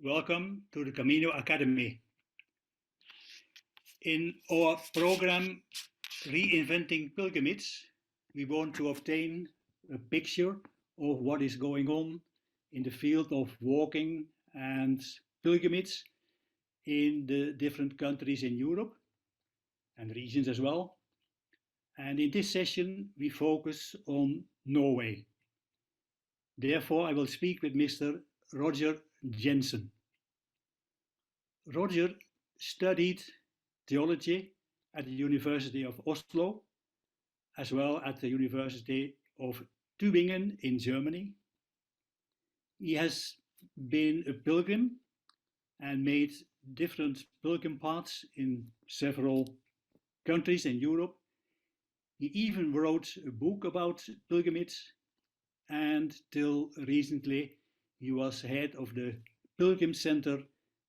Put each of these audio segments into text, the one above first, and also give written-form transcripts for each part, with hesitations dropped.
Welcome to the Camino Academy. In our program Reinventing Pilgrimage, we want to obtain a picture of what is going on in the field of walking and pilgrimage in the different countries in Europe and regions as well. And in this session, we focus on Norway. Therefore, I will speak with Mr. Roger Jensen. Roger studied theology at the University of Oslo, as well as the University of Tübingen in Germany. He has been a pilgrim and made different pilgrim paths in several countries in Europe. He even wrote a book about pilgrimage, and till recently he was head of the Pilgrim Centre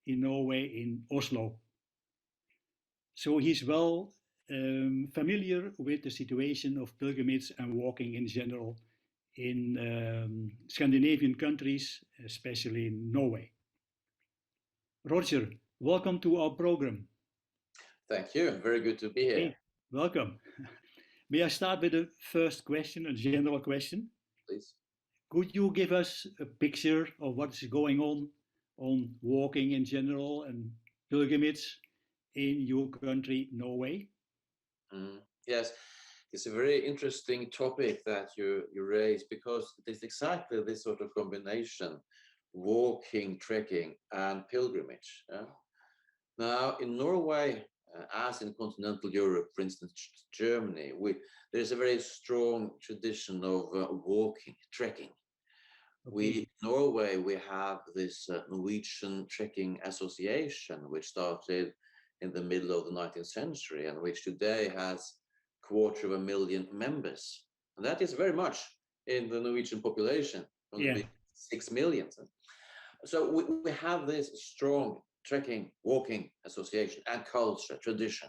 in Norway in Oslo. So he's well familiar with the situation of pilgrimage and walking in general in Scandinavian countries, especially in Norway. Roger, welcome to our program. Thank you. Very good to be here. Hey, welcome. May I start with the first question, a general question? Please. Could you give us a picture of what's going on walking in general and pilgrimage in your country, Norway? Yes, it's a very interesting topic that you raise, because it is exactly this sort of combination, walking, trekking, and pilgrimage. Now, in Norway, as in continental Europe, for instance, Germany, there's a very strong tradition of walking, trekking. Okay. In Norway, we have this Norwegian Trekking Association, which started in the middle of the 19th century and which today has 250,000 members. And that is very much in the Norwegian population, only 6 million. So we have this strong trekking, walking association and culture, tradition.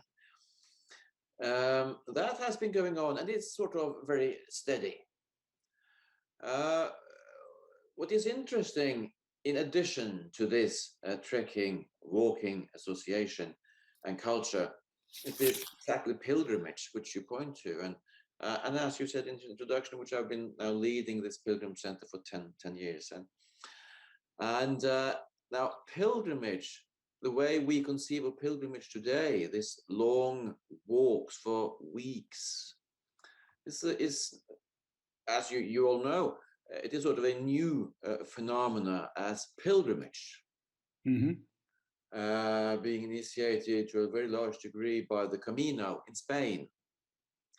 That has been going on, and it's sort of very steady. What is interesting, in addition to this trekking, walking association and culture, it is exactly pilgrimage, which you point to. And as you said in the introduction, which I've been now leading this Pilgrim Centre for 10 years. And now pilgrimage, the way we conceive of pilgrimage today, this long walks for weeks, is as you all know, it is sort of a new phenomena as pilgrimage, being initiated to a very large degree by the Camino in Spain.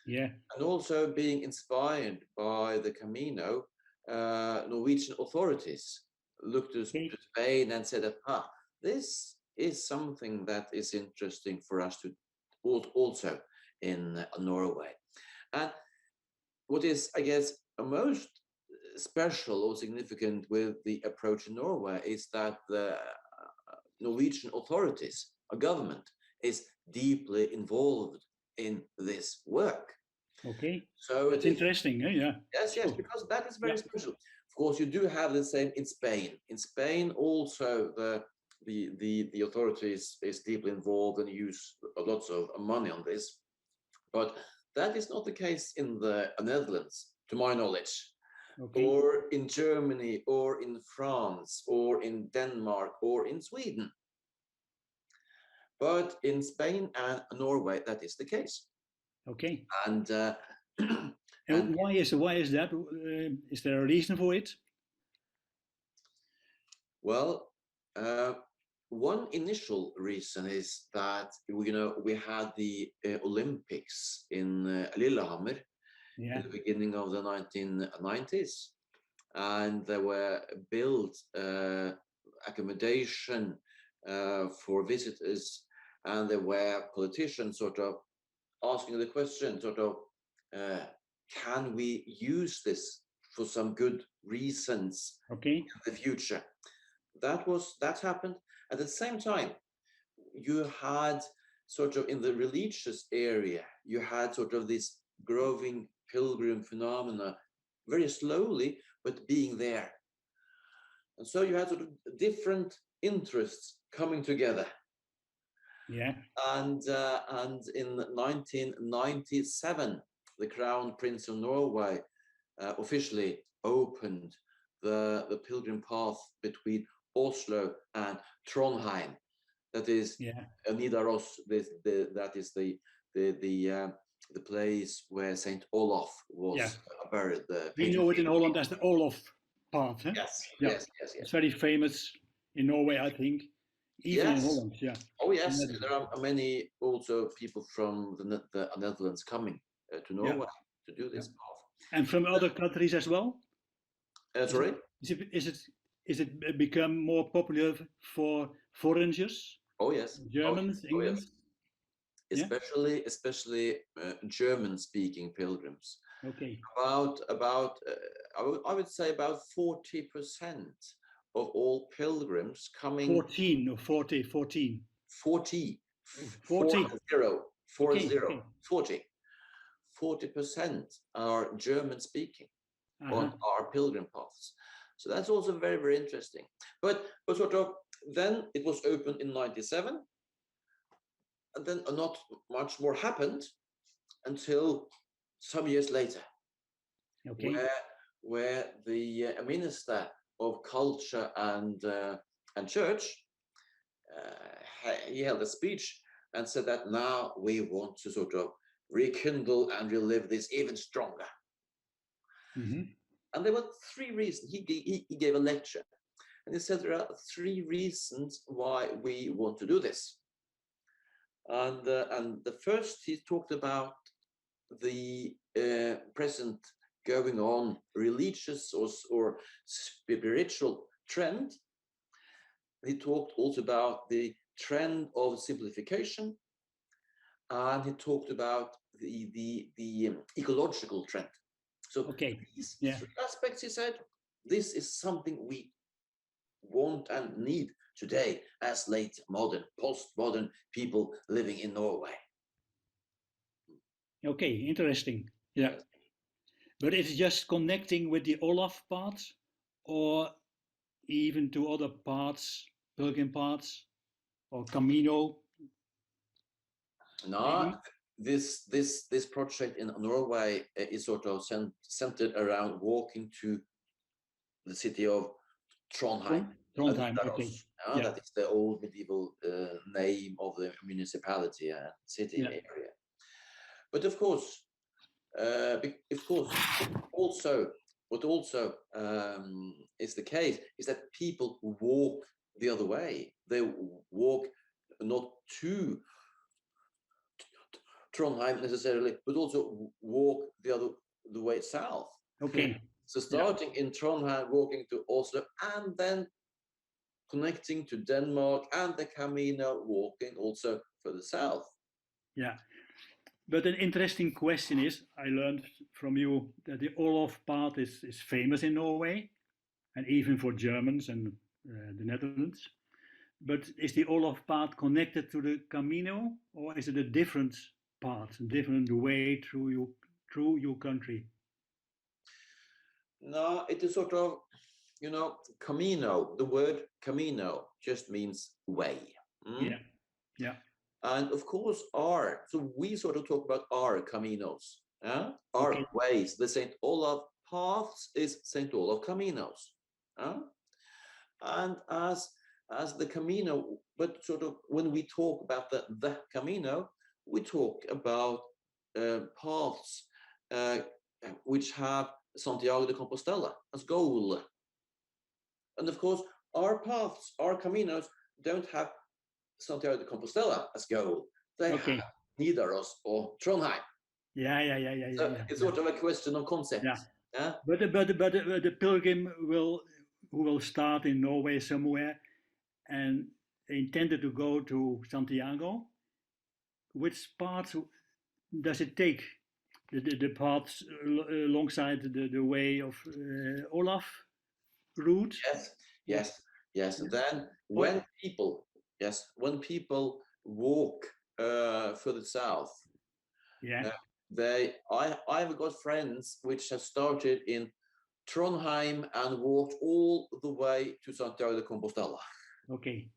Yeah. And also being inspired by the Camino, Norwegian authorities looked to Spain and said that, this is something that is interesting for us to also in Norway. And what is, I guess, most special or significant with the approach in Norway is that the Norwegian authorities, our government, is deeply involved in this work. Okay, so that's interesting. Yeah. Yes, because that is very special. Of course, you do have the same in Spain. In Spain, also the authorities is deeply involved and use lots of money on this, but that is not the case in the Netherlands, to my knowledge. Okay. Or in Germany, or in France, or in Denmark, or in Sweden. But in Spain and Norway, that is the case. Okay. And why is that? Is there a reason for it? Well, one initial reason is that we had the Olympics in Lillehammer. In the beginning of the 1990s, and there were built accommodation for visitors, and there were politicians sort of asking the question, can we use this for some good reasons in the future? That happened. At the same time, you had sort of in the religious area, you had sort of this growing pilgrim phenomena, very slowly, but being there. And so you had sort of different interests coming together. Yeah. And in 1997, the Crown Prince of Norway officially opened the pilgrim path between Oslo and Trondheim. That is Nidaros. That is the place where St. Olaf was buried. We know it in Holland as the Olaf path. Huh? Yes, Yeah. yes. It's very famous in Norway, I think. Even in Holland, yeah. Oh yes, there are many also people from the Netherlands coming to Norway to do this path. And from other countries as well? Sorry? Is it become more popular for foreigners? Oh yes. Germans, England? Especially German-speaking pilgrims. Okay. About I would say about 40% of all pilgrims coming. 14 or 40, 14. 40. 40. 40% are German speaking on our pilgrim paths. So that's also very, very interesting. But sort of then it was opened in 97, and then not much more happened until some years later. Okay. Where the Minister of Culture and Church he held a speech and said that now we want to sort of rekindle and relive this even stronger. Mm-hmm. And there were three reasons. He gave a lecture, and he said there are three reasons why we want to do this. And the first, he talked about the present going on religious or spiritual trend. He talked also about the trend of simplification, and he talked about the ecological trend. So these three aspects, he said, this is something we want and need today as late modern, postmodern people living in Norway. Okay, interesting. Yeah. But it's just connecting with the Olaf path, or even to other paths, pilgrim paths, or Camino? No, this project in Norway is sort of centered around walking to the city of Trondheim. Trondheim, okay. That is the old medieval name of the municipality and city area. But of course, also is the case is that people walk the other way. They walk not to Trondheim necessarily, but also walk the way south. Okay. So starting in Trondheim, walking to Oslo, and then connecting to Denmark and the Camino, walking also further south. Yeah. But an interesting question is, I learned from you that the Olaf path is famous in Norway, and even for Germans and the Netherlands. But is the Olaf path connected to the Camino, or is it a different path, a different way through your country? No, it is sort of, Camino. The word Camino just means way. Mm? Yeah. And of course, so we sort of talk about our Caminos, our ways. The St. Olaf paths is St. Olaf Caminos. And as the Camino, but sort of when we talk about the Camino, we talk about paths which have Santiago de Compostela as goal. And of course, our paths, our Caminos, don't have Santiago de Compostela as goal. They have Nidaros or Trondheim. So it's sort of a question of concept. Yeah. But the pilgrim who will start in Norway somewhere and intended to go to Santiago, which parts does it take? The paths alongside the way of Olaf route? Yes. And then when people walk further south, I've got friends which have started in Trondheim and walked all the way to Santiago de Compostela. Okay.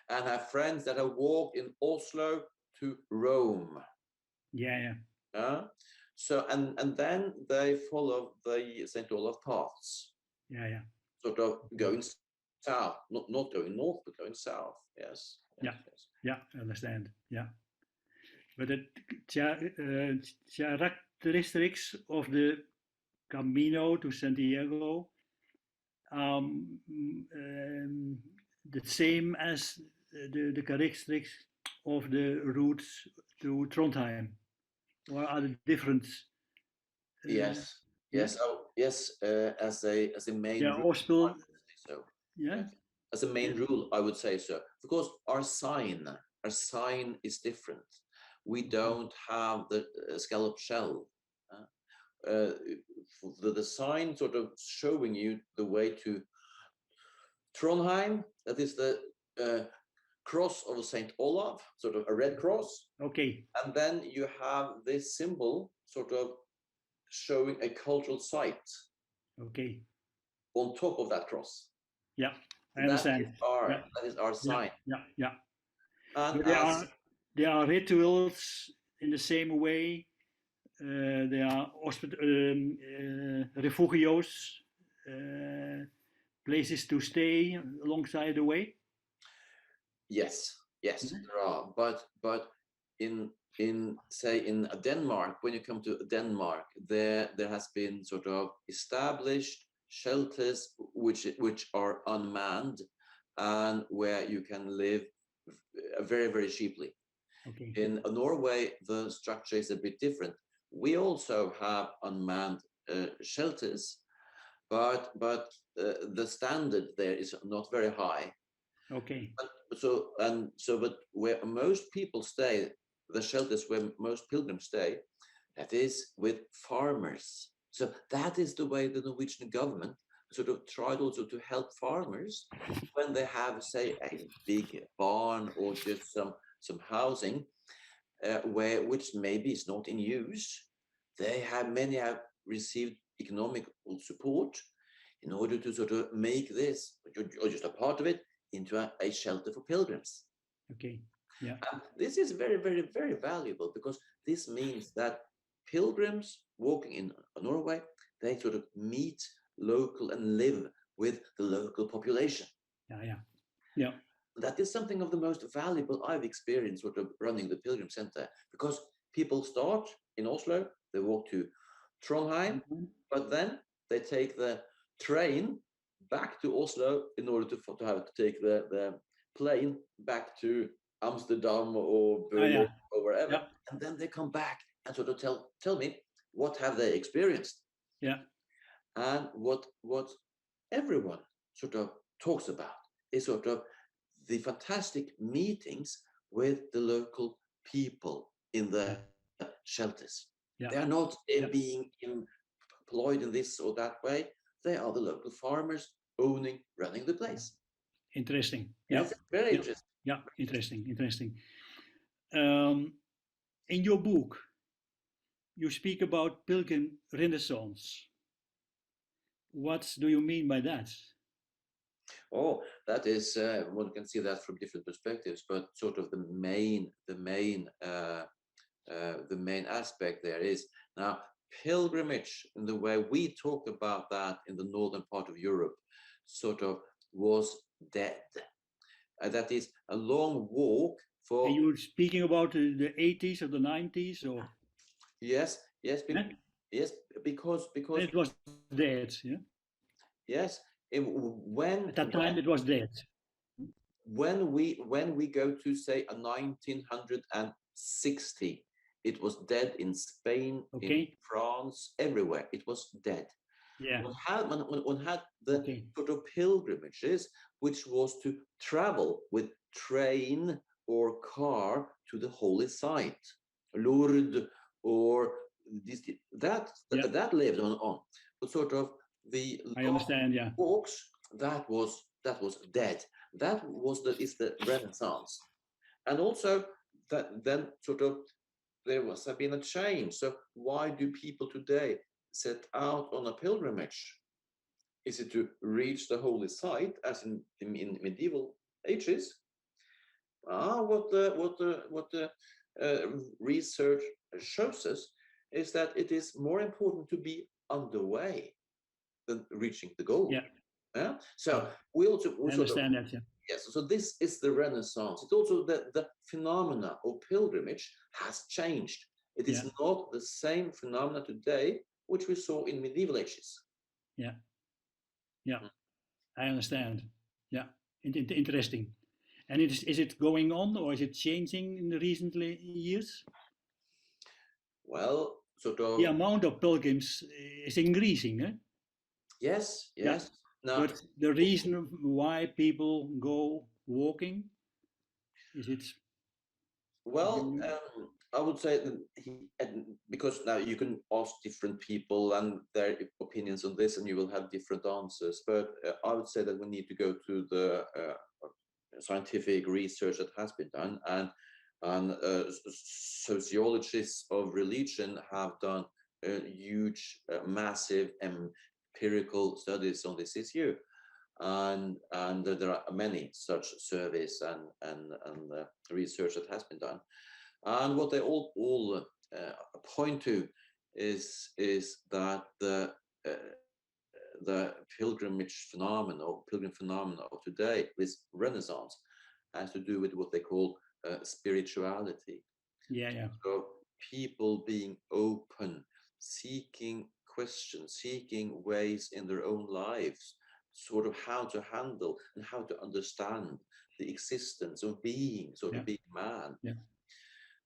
and have friends that have walked in Oslo to Rome. Yeah. So and then they follow the St. Olaf paths, Yeah. sort of going south, not going north, but going south. Yes. Yeah. I understand. Yeah. But the characteristics of the Camino to Santiago, um, um, the same as the characteristics of the routes to Trondheim, or are the different? Yes. Yeah. Yes. Oh, yes. As a main Yeah. rule, I Hospital. would say so. Yeah. Yes. As a main rule, I would say so. Because our sign is different. We don't have the scallop shell. The sign sort of showing you the way to Trondheim. That is the cross of St. Olaf, sort of a red cross. Okay. And then you have this symbol sort of showing a cultural site Okay. on top of that cross. Yeah. I That understand. that is our sign. Yeah. And But as there are rituals in the same way. There are refugios, places to stay alongside the way. yes, Yeah. there are, but in say in Denmark, when you come to Denmark, there has been sort of established shelters which are unmanned and where you can live very, very cheaply. Okay. In Norway, the structure is a bit different. We also have unmanned shelters, but the standard there is not very high. Okay. But where most people stay, the shelters where most pilgrims stay, that is with farmers. So that is the way the Norwegian government sort of tried also to help farmers when they have, say, a big barn or just some housing which maybe is not in use. Many have received economic support in order to sort of make this, or just a part of it, into a shelter for pilgrims. Okay. Yeah. And this is very, very, very valuable because this means that pilgrims walking in Norway, they sort of meet local and live with the local population. Yeah. That is something of the most valuable I've experienced sort of running the Pilgrim Centre, because people start in Oslo, they walk to Trondheim, but then they take the train back to Oslo in order to have to take the plane back to Amsterdam or Berlin or wherever, and then they come back and sort of tell me what have they experienced. Yeah. And what everyone sort of talks about is sort of the fantastic meetings with the local people in the shelters. Yeah. They are not being employed in this or that way. They are the local farmers running the place. Interesting. Yeah. It's very interesting. Yeah. Interesting. In your book, you speak about pilgrim renaissance. What do you mean by that? Oh, that is one can see that from different perspectives, but sort of the main aspect there is now pilgrimage in the way we talk about that in the northern part of Europe sort of was dead. That is a long walk for. Are you speaking about the 80s or the 90s or? Yes, because it was dead. Yeah. Yes, when at that time it was dead. When we go to say a 1960, it was dead in Spain, in France, everywhere. It was dead. Yeah. One had the sort of pilgrimages, which was to travel with train or car to the holy site, Lourdes, or that lived on. But sort of the I understand. Yeah. walks, that was dead. That is the Renaissance, and also that then sort of there must have been a change. So why do people today set out on a pilgrimage? Is it to reach the holy site, as in medieval ages. What the research shows us is that it is more important to be underway than reaching the goal. Yeah. So we also I understand that. Yeah. yes. So this is the Renaissance. It's also the phenomena of pilgrimage has changed. It is not the same phenomena today which we saw in medieval ages. Yeah. I understand. Yeah, interesting. And is it going on or is it changing in the recent years? Well, sort of. The amount of pilgrims is increasing, eh? Yes. Yeah. Now, but the reason why people go walking, is it? Well, I would say that because now you can ask different people and their opinions on this, and you will have different answers. But I would say that we need to go to the scientific research that has been done, and sociologists of religion have done huge, massive empirical studies on this issue. And there are many such surveys and research that has been done, and what they all point to is that the pilgrim phenomena of today, this Renaissance, has to do with what they call spirituality. Yeah. So people being open, seeking questions, seeking ways in their own lives, sort of how to handle and how to understand the existence of being, sort of being man. Yeah.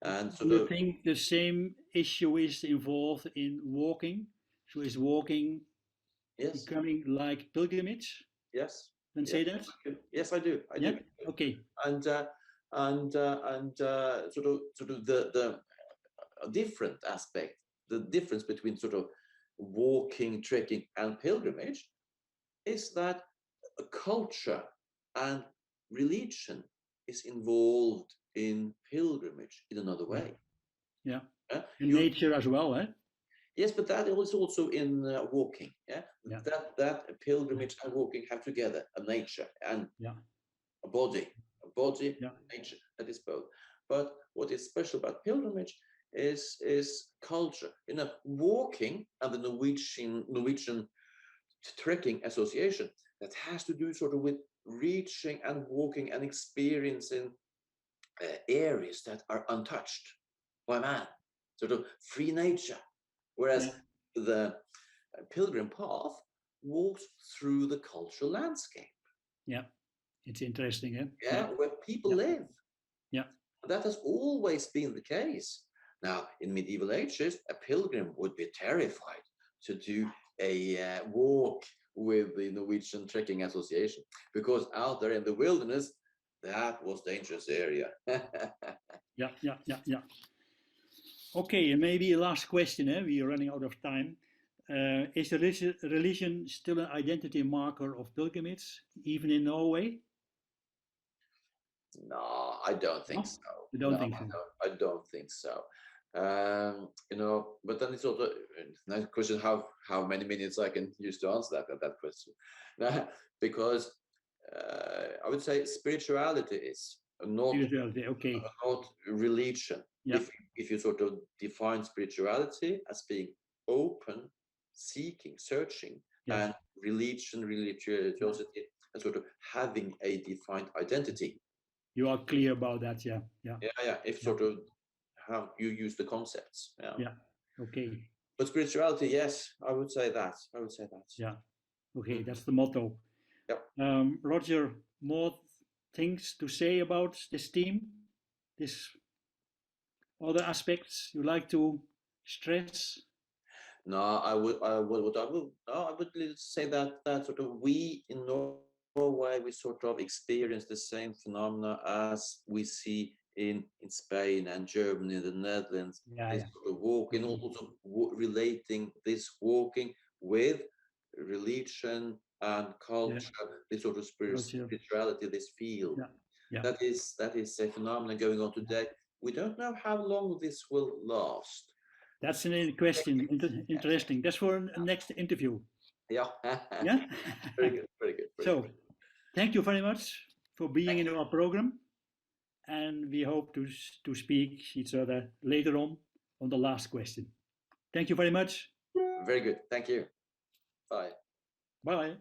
And do you think the same issue is involved in walking? So is walking becoming like pilgrimage? Yes. Can say that? Yes, I do. I do. Okay. And sort of the different aspect, the difference between sort of walking, trekking, and pilgrimage is that a culture and religion is involved in pilgrimage in another way. Yeah. In nature as well, eh? Yes, but that is also in walking. That pilgrimage and walking have together a nature and a body, nature. That is both. But what is special about pilgrimage is culture. Walking and the Norwegian Trekking Association, that has to do sort of with reaching and walking and experiencing areas that are untouched by man, sort of free nature. Whereas the pilgrim path walks through the cultural landscape. Yeah, it's interesting, eh? Yeah, where people live. Yeah. That has always been the case. Now, in medieval ages, a pilgrim would be terrified to do a walk with the Norwegian Trekking Association, because out there in the wilderness, that was dangerous area. Yeah. Okay, and maybe a last question, we are running out of time. Is religion still an identity marker of pilgrimage, even in Norway? No, I don't think so. You don't think so? I don't think so. But then it's also a nice question how many minutes I can use to answer that question. Because I would say spirituality is not religion. Yeah. If you sort of define spirituality as being open, seeking, searching, and religiosity as sort of having a defined identity. You are clear about that, yeah. If sort of how you use the concepts. Yeah. Okay. But spirituality, yes, I would say that. Yeah. Okay, that's the motto. Yep. Roger, more things to say about this theme? This other aspects you like to stress? No, I would say that sort of we in Norway, we sort of experience the same phenomena as we see in Spain and Germany, the Netherlands. This sort of walking, also relating this walking with religion and culture, this sort of spirituality, this field. That is a phenomenon going on today. We don't know how long this will last. That's a question. Interesting. That's for a next interview. Yeah. Yeah. Very good. So, thank you very much for being in our program. And we hope to speak each other later on the last question. Thank you very much. Very good. Thank you. Bye. Bye.